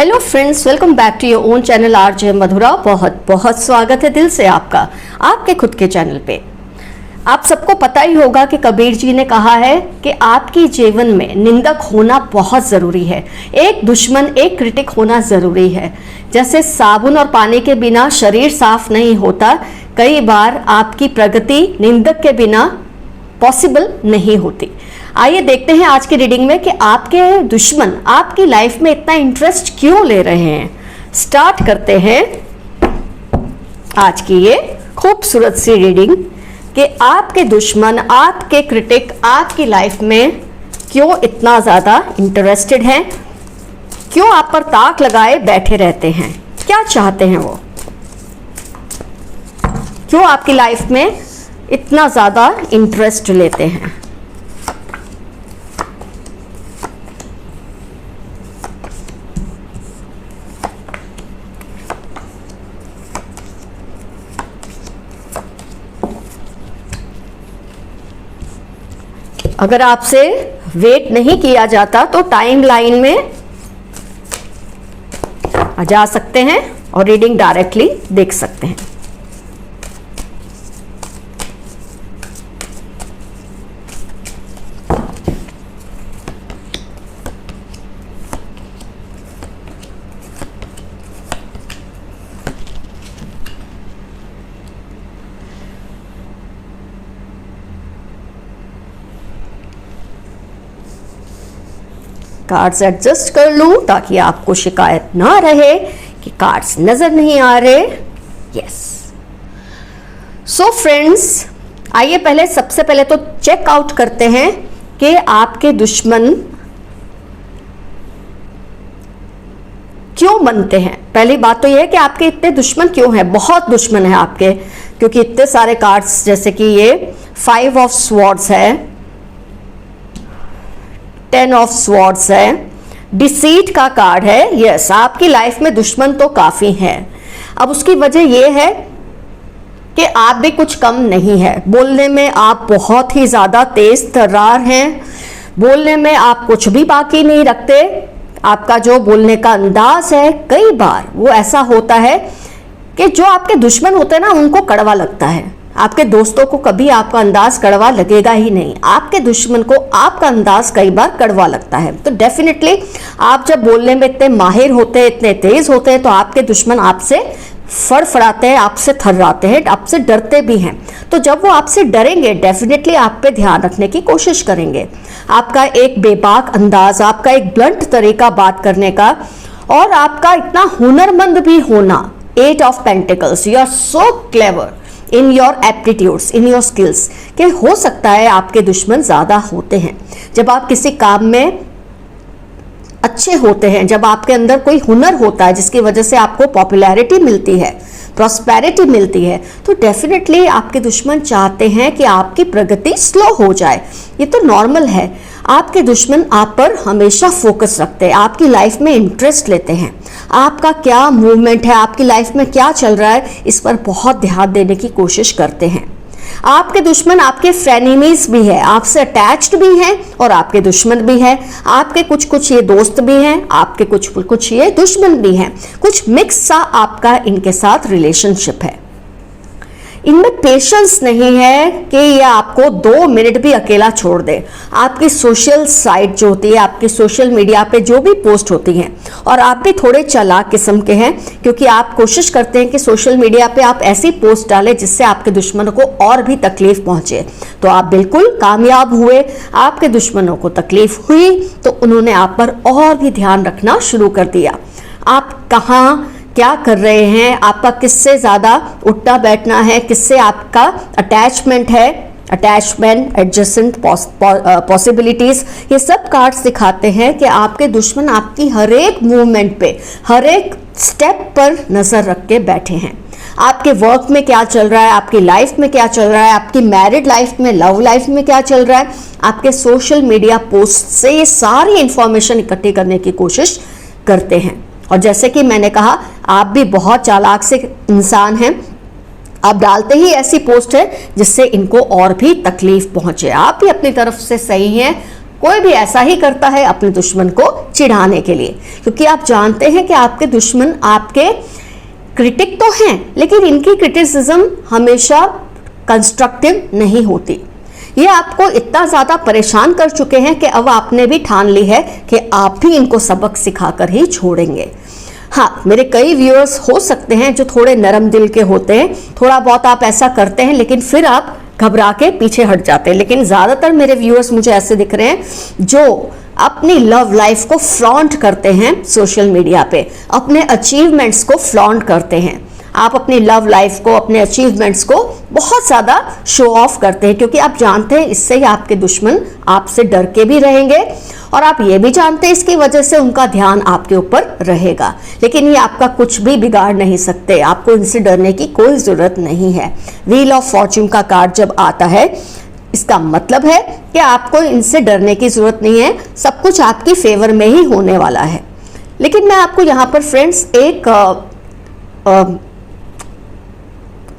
Hello friends, welcome back to your own channel RJ Madhura. बहुत बहुत स्वागत है दिल से आपका आपके खुद के चैनल पे। आप सबको पता ही होगा कि कबीर जी ने कहा है कि आपके जीवन में निंदक होना बहुत ज़रूरी है, एक दुश्मन, एक क्रिटिक होना ज़रूरी है। जैसे साबुन और पानी के बिना शरीर साफ नहीं होता, कई बार आपकी प्रगति निंदक के बिना पॉसिबल नहीं होती। आइए देखते हैं आज की रीडिंग में कि आपके दुश्मन आपकी लाइफ में इतना इंटरेस्ट क्यों ले रहे हैं। स्टार्ट करते हैं आज की ये खूबसूरत सी रीडिंग कि आपके दुश्मन, आपके क्रिटिक आपकी लाइफ में क्यों इतना ज़्यादा इंटरेस्टेड हैं, क्यों आप पर ताक लगाए बैठे रहते हैं, क्या चाहते हैं वो, क्यों आपकी लाइफ में इतना ज़्यादा इंटरेस्ट लेते हैं। अगर आपसे वेट नहीं किया जाता तो टाइम लाइन में जा सकते हैं और रीडिंग डायरेक्टली देख सकते हैं। कार्ड्स एडजस्ट कर लूं ताकि आपको शिकायत ना रहे कि कार्ड्स नजर नहीं आ रहे। यस, सो फ्रेंड्स, आइए पहले सबसे पहले तो चेक आउट करते हैं कि आपके दुश्मन क्यों बनते हैं। पहली बात तो यह है कि आपके इतने दुश्मन क्यों हैं। बहुत दुश्मन है आपके, क्योंकि इतने सारे कार्ड्स, जैसे कि ये 5 ऑफ स्वॉर्ड्स है, 10 ऑफ स्वॉर्ड्स है, डिसीट का कार्ड है। यस, आपकी लाइफ में दुश्मन तो काफी हैं। अब उसकी वजह यह है कि आप भी कुछ कम नहीं है। बोलने में आप बहुत ही ज्यादा तेज तर्रार हैं, बोलने में आप कुछ भी बाकी नहीं रखते। आपका जो बोलने का अंदाज है, कई बार वो ऐसा होता है कि जो आपके दुश्मन होते हैं ना, उनको कड़वा लगता है। आपके दोस्तों को कभी आपका अंदाज कड़वा लगेगा ही नहीं, आपके दुश्मन को आपका अंदाज कई बार कड़वा लगता है। तो डेफिनेटली आप जब बोलने में इतने माहिर होते हैं, इतने तेज होते हैं, तो आपके दुश्मन आपसे फड़फड़ाते हैं, आपसे थर्राते हैं, आपसे डरते भी हैं। तो जब वो आपसे डरेंगे, डेफिनेटली आप पे ध्यान रखने की कोशिश करेंगे। आपका एक बेबाक अंदाज, आपका एक ब्लंट तरीका बात करने का, और आपका इतना हुनरमंद भी होना। 8 of pentacles, you are so clever in your aptitudes, in your skills, कि हो सकता है आपके दुश्मन ज़्यादा होते हैं। जब आप किसी काम में अच्छे होते हैं, जब आपके अंदर कोई हुनर होता है जिसकी वजह से आपको पॉपुलैरिटी मिलती है, प्रॉस्पेरिटी मिलती है, तो डेफिनेटली आपके दुश्मन चाहते हैं कि आपकी प्रगति स्लो हो जाए। ये तो नॉर्मल है। आपके दुश्मन आप पर हमेशा फोकस रखते हैं, आपकी लाइफ में इंटरेस्ट लेते हैं। आपका क्या मूवमेंट है, आपकी लाइफ में क्या चल रहा है, इस पर बहुत ध्यान देने की कोशिश करते हैं। आपके दुश्मन आपके फ्रेनेमीज भी है, आपसे अटैच्ड भी हैं और आपके दुश्मन भी हैं। आपके कुछ ये दोस्त भी हैं, आपके कुछ ये दुश्मन भी हैं। कुछ मिक्स सा आपका इनके साथ रिलेशनशिप है। इनमें पेशेंस नहीं है कि ये आपको 2 मिनट भी अकेला छोड़ दे। आपकी सोशल साइट जो होती है, आपकी सोशल मीडिया पे जो भी पोस्ट होती हैं, और आप भी थोड़े चालाक किस्म के हैं, क्योंकि आप कोशिश करते हैं कि सोशल मीडिया पे आप ऐसी पोस्ट डालें जिससे आपके दुश्मनों को और भी तकलीफ पहुंचे। तो आप बिल्कुल कामयाब हुए। आपके दुश्मनों को तकलीफ हुई तो उन्होंने आप पर और भी ध्यान रखना शुरू कर दिया। आप कहाँ क्या कर रहे हैं, आपका किससे ज़्यादा उठना बैठना है, किससे आपका अटैचमेंट है, अटैचमेंट, एडजस्टेंट, पॉसिबिलिटीज़, ये सब कार्ड्स दिखाते हैं कि आपके दुश्मन आपकी हर एक मूवमेंट पे, हर एक स्टेप पर नज़र रख के बैठे हैं। आपके वर्क में क्या चल रहा है, आपकी लाइफ में क्या चल रहा है, आपकी मैरिड लाइफ में, लव लाइफ में क्या चल रहा है, आपके सोशल मीडिया पोस्ट से ये सारी इंफॉर्मेशन इकट्ठी करने की कोशिश करते हैं। और जैसे कि मैंने कहा, आप भी बहुत चालाक से इंसान हैं। आप डालते ही ऐसी पोस्ट है जिससे इनको और भी तकलीफ पहुंचे। आप भी अपनी तरफ से सही हैं, कोई भी ऐसा ही करता है अपने दुश्मन को चिढ़ाने के लिए, क्योंकि आप जानते हैं कि आपके दुश्मन आपके क्रिटिक तो हैं, लेकिन इनकी क्रिटिसिज्म हमेशा कंस्ट्रक्टिव नहीं होती। ये आपको इतना ज़्यादा परेशान कर चुके हैं कि अब आपने भी ठान ली है कि आप भी इनको सबक सिखाकर ही छोड़ेंगे। हाँ, मेरे कई व्यूअर्स हो सकते हैं जो थोड़े नरम दिल के होते हैं, थोड़ा बहुत आप ऐसा करते हैं लेकिन फिर आप घबरा के पीछे हट जाते हैं, लेकिन ज़्यादातर मेरे व्यूअर्स मुझे ऐसे दिख रहे हैं जो अपनी लव लाइफ को फ्लॉन्ट करते हैं सोशल मीडिया पे, अपने अचीवमेंट्स को फ्लॉन्ट करते हैं। आप अपनी लव लाइफ को, अपने अचीवमेंट्स को बहुत ज़्यादा शो ऑफ करते हैं, क्योंकि आप जानते हैं इससे ही आपके दुश्मन आपसे डर के भी रहेंगे, और आप ये भी जानते हैं इसकी वजह से उनका ध्यान आपके ऊपर रहेगा। लेकिन ये आपका कुछ भी बिगाड़ नहीं सकते, आपको इनसे डरने की कोई ज़रूरत नहीं है। व्हील ऑफ फॉर्च्यून का कार्ड जब आता है, इसका मतलब है कि आपको इनसे डरने की ज़रूरत नहीं है, सब कुछ आपकी फेवर में ही होने वाला है। लेकिन मैं आपको यहाँ पर फ्रेंड्स एक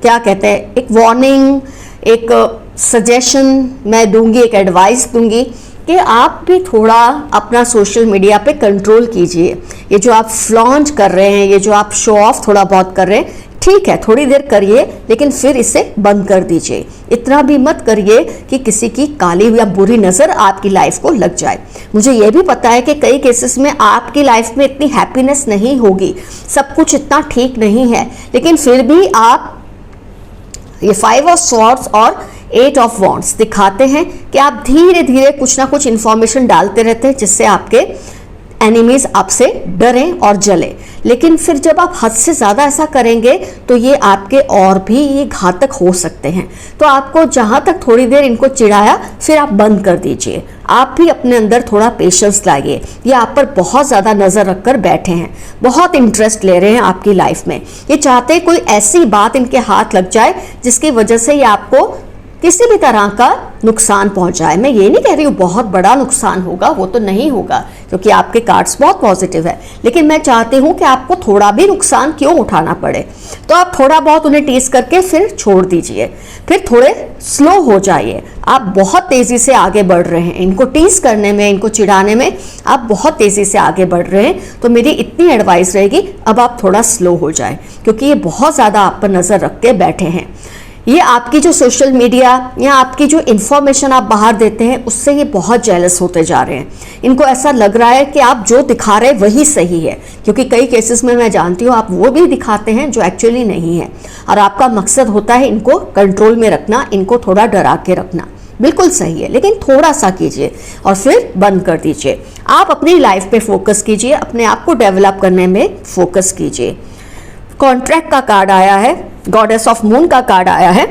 क्या कहते हैं, एक वार्निंग, एक सजेशन मैं दूंगी, एक एडवाइस दूंगी कि आप भी थोड़ा अपना सोशल मीडिया पे कंट्रोल कीजिए। ये जो आप फ्लॉन्ट कर रहे हैं, ये जो आप शो ऑफ थोड़ा बहुत कर रहे हैं, ठीक है थोड़ी देर करिए, लेकिन फिर इसे बंद कर दीजिए। इतना भी मत करिए कि किसी की काली या बुरी नज़र आपकी लाइफ को लग जाए। मुझे ये भी पता है कि कई केसेस में आपकी लाइफ में इतनी हैप्पीनेस नहीं होगी, सब कुछ इतना ठीक नहीं है, लेकिन फिर भी आप ये 5 ऑफ स्वॉर्ड्स और 8 ऑफ वॉन्ड्स दिखाते हैं कि आप धीरे धीरे कुछ ना कुछ इंफॉर्मेशन डालते रहते हैं जिससे आपके एनिमीज आपसे डरें और जले। लेकिन फिर जब आप हद से ज़्यादा ऐसा करेंगे तो ये आपके और भी ये घातक हो सकते हैं। तो आपको जहाँ तक थोड़ी देर इनको चिढ़ाया, फिर आप बंद कर दीजिए। आप भी अपने अंदर थोड़ा पेशेंस लाइए। ये आप पर बहुत ज़्यादा नज़र रखकर बैठे हैं, बहुत इंटरेस्ट ले रहे हैं आपकी लाइफ में। ये चाहते कोई ऐसी बात इनके हाथ लग जाए जिसकी वजह से ये आपको किसी भी तरह का नुकसान पहुंचाए। मैं ये नहीं कह रही हूँ बहुत बड़ा नुकसान होगा, वो तो नहीं होगा क्योंकि आपके कार्ड्स बहुत पॉजिटिव है, लेकिन मैं चाहती हूँ कि आपको थोड़ा भी नुकसान क्यों उठाना पड़े। तो आप थोड़ा बहुत उन्हें टीज करके फिर छोड़ दीजिए, फिर थोड़े स्लो हो जाइए। आप बहुत तेज़ी से आगे बढ़ रहे हैं, इनको टीज करने में, इनको चिढ़ाने में आप बहुत तेज़ी से आगे बढ़ रहे हैं। तो मेरी इतनी एडवाइस रहेगी, अब आप थोड़ा स्लो हो जाए, क्योंकि ये बहुत ज़्यादा आप पर नज़र रख के बैठे हैं। ये आपकी जो सोशल मीडिया या आपकी जो इन्फॉर्मेशन आप बाहर देते हैं, उससे ये बहुत जेलस होते जा रहे हैं। इनको ऐसा लग रहा है कि आप जो दिखा रहे हैं वही सही है, क्योंकि कई केसेस में मैं जानती हूँ आप वो भी दिखाते हैं जो एक्चुअली नहीं है, और आपका मकसद होता है इनको कंट्रोल में रखना, इनको थोड़ा डरा के रखना। बिल्कुल सही है, लेकिन थोड़ा सा कीजिए और फिर बंद कर दीजिए। आप अपनी लाइफ पे फोकस कीजिए, अपने आप को डेवलप करने में फोकस कीजिए। कॉन्ट्रैक्ट का कार्ड आया है, गॉडेस ऑफ मून का कार्ड आया है।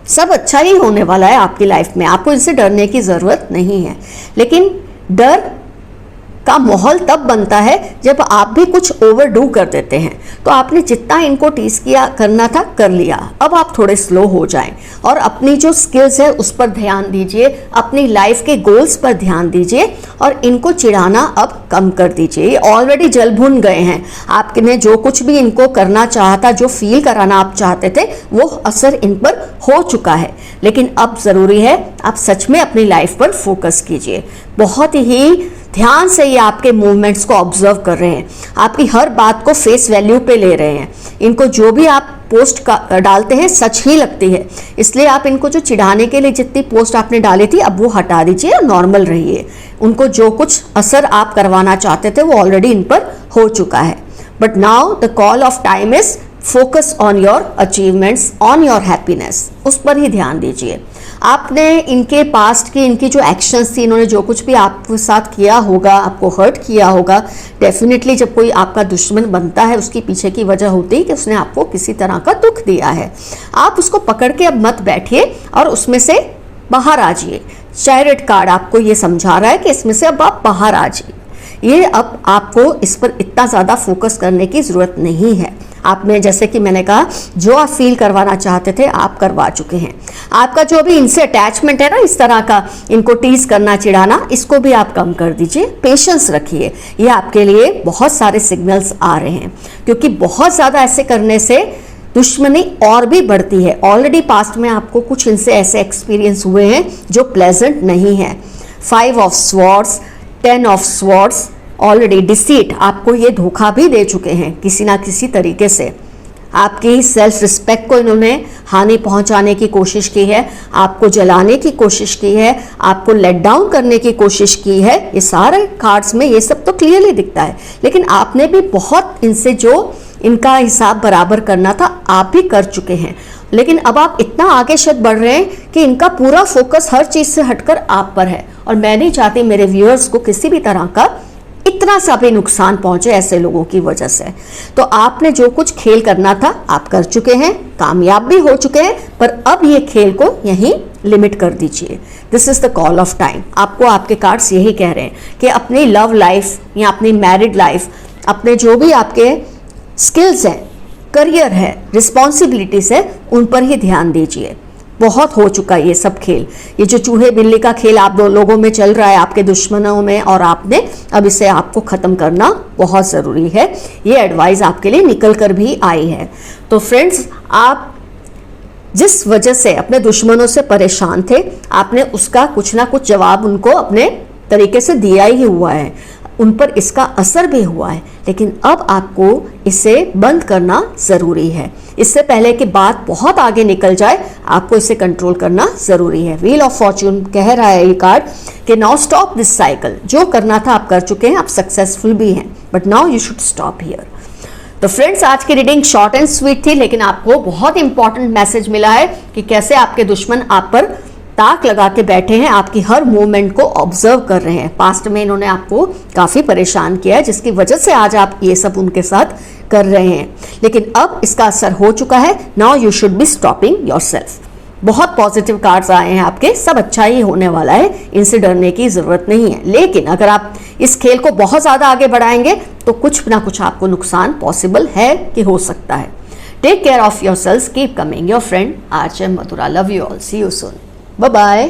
सब अच्छा ही होने वाला है आपकी लाइफ में, आपको इससे डरने की ज़रूरत नहीं है। लेकिन डर का माहौल तब बनता है जब आप भी कुछ ओवरडू कर देते हैं। तो आपने जितना इनको टीज किया करना था कर लिया, अब आप थोड़े स्लो हो जाएं और अपनी जो स्किल्स है उस पर ध्यान दीजिए, अपनी लाइफ के गोल्स पर ध्यान दीजिए और इनको चिढ़ाना अब कम कर दीजिए। ये ऑलरेडी जल भुन गए हैं, आपने जो कुछ भी इनको करना चाहता, जो फील कराना आप चाहते थे, वो असर इन पर हो चुका है। लेकिन अब ज़रूरी है आप सच में अपनी लाइफ पर फोकस कीजिए। बहुत ही ध्यान से ये आपके मूवमेंट्स को ऑब्जर्व कर रहे हैं, आपकी हर बात को फेस वैल्यू पे ले रहे हैं। इनको जो भी आप पोस्ट डालते हैं सच ही लगती है, इसलिए आप इनको जो चिढ़ाने के लिए जितनी पोस्ट आपने डाली थी अब वो हटा दीजिए और नॉर्मल रहिए। उनको जो कुछ असर आप करवाना चाहते थे वो ऑलरेडी इन पर हो चुका है। But now the call of time is focus on your achievements, on your happiness, उस पर ही ध्यान दीजिए। आपने इनके पास्ट की, इनकी जो एक्शंस थी, इन्होंने जो कुछ भी आपके साथ किया होगा, आपको हर्ट किया होगा, डेफिनेटली जब कोई आपका दुश्मन बनता है उसकी पीछे की वजह होती है कि उसने आपको किसी तरह का दुख दिया है। आप उसको पकड़ के अब मत बैठिए और उसमें से बाहर आ जाइए। चैरियट कार्ड आपको ये समझा रहा है कि इसमें से अब आप बाहर आ जाइए। ये अब आपको इस पर इतना ज़्यादा फोकस करने की ज़रूरत नहीं है। आपने, जैसे कि मैंने कहा, जो आप फील करवाना चाहते थे आप करवा चुके हैं। आपका जो भी इनसे अटैचमेंट है ना, इस तरह का इनको टीज करना, चिढ़ाना, इसको भी आप कम कर दीजिए। पेशेंस रखिए, ये आपके लिए बहुत सारे सिग्नल्स आ रहे हैं, क्योंकि बहुत ज़्यादा ऐसे करने से दुश्मनी और भी बढ़ती है। ऑलरेडी पास्ट में आपको कुछ इनसे ऐसे एक्सपीरियंस हुए हैं जो प्लेजेंट नहीं है। 5 of swords, 10 of swords. Already deceit, आपको ये धोखा भी दे चुके हैं किसी ना किसी तरीके से। आपकी सेल्फ रिस्पेक्ट को इन्होंने हानि पहुंचाने की कोशिश की है, आपको जलाने की कोशिश की है, आपको लेट डाउन करने की कोशिश की है। ये सारे कार्ड्स में ये सब तो क्लियरली दिखता है, लेकिन आपने भी बहुत इनसे जो इनका हिसाब बराबर करना था आप भी कर चुके हैं। लेकिन अब आप इतना आगे शायद बढ़ रहे हैं कि इनका पूरा फोकस हर चीज से हटकर आप पर है। और मैं नहीं चाहती मेरे व्यूअर्स को किसी भी तरह का इतना सा भी नुकसान पहुंचे ऐसे लोगों की वजह से। तो आपने जो कुछ खेल करना था आप कर चुके हैं, कामयाब भी हो चुके हैं, पर अब ये खेल को यहीं लिमिट कर दीजिए। This is the call of time. आपको आपके कार्ड्स यही कह रहे हैं कि अपनी लव लाइफ या अपनी मैरिड लाइफ, अपने जो भी आपके स्किल्स हैं, करियर है, रिस्पॉन्सिबिलिटीज है, उन पर ही ध्यान दीजिए। बहुत हो चुका है ये सब खेल। ये जो चूहे बिल्ली का खेल आप दो लोगों में चल रहा है, आपके दुश्मनों में और आपने, अब इसे आपको खत्म करना बहुत ज़रूरी है। ये एडवाइस आपके लिए निकल कर भी आई है। तो फ्रेंड्स, आप जिस वजह से अपने दुश्मनों से परेशान थे, आपने उसका कुछ ना कुछ जवाब उनको अपने तरीके से दिया ही हुआ है, उन पर इसका असर भी हुआ है। लेकिन अब आपको इसे बंद करना ज़रूरी है। इससे पहले कि बात बहुत आगे निकल जाए, आपको इसे कंट्रोल करना ज़रूरी है। व्हील ऑफ फॉर्च्यून कह रहा है ये कार्ड कि नाउ स्टॉप दिस साइकिल। जो करना था आप कर चुके हैं, आप सक्सेसफुल भी हैं, but now you should stop here. तो फ्रेंड्स, आज की रीडिंग शॉर्ट एंड स्वीट थी, लेकिन आपको बहुत इंपॉर्टेंट मैसेज मिला है कि कैसे आपके दुश्मन आप पर ताक लगा के बैठे हैं, आपकी हर मूवमेंट को ऑब्जर्व कर रहे हैं। पास्ट में इन्होंने आपको काफ़ी परेशान किया है, जिसकी वजह से आज आप ये सब उनके साथ कर रहे हैं। लेकिन अब इसका असर हो चुका है। Now you should be stopping yourself. बहुत पॉजिटिव कार्ड्स आए हैं आपके, सब अच्छा ही होने वाला है, इनसे डरने की ज़रूरत नहीं है। लेकिन अगर आप इस खेल को बहुत ज़्यादा आगे बढ़ाएंगे तो कुछ ना कुछ आपको नुकसान पॉसिबल है कि हो सकता है। Take care of yourself, keep coming. Your friend RJ Madhura. Love you all, see you soon, bye bye.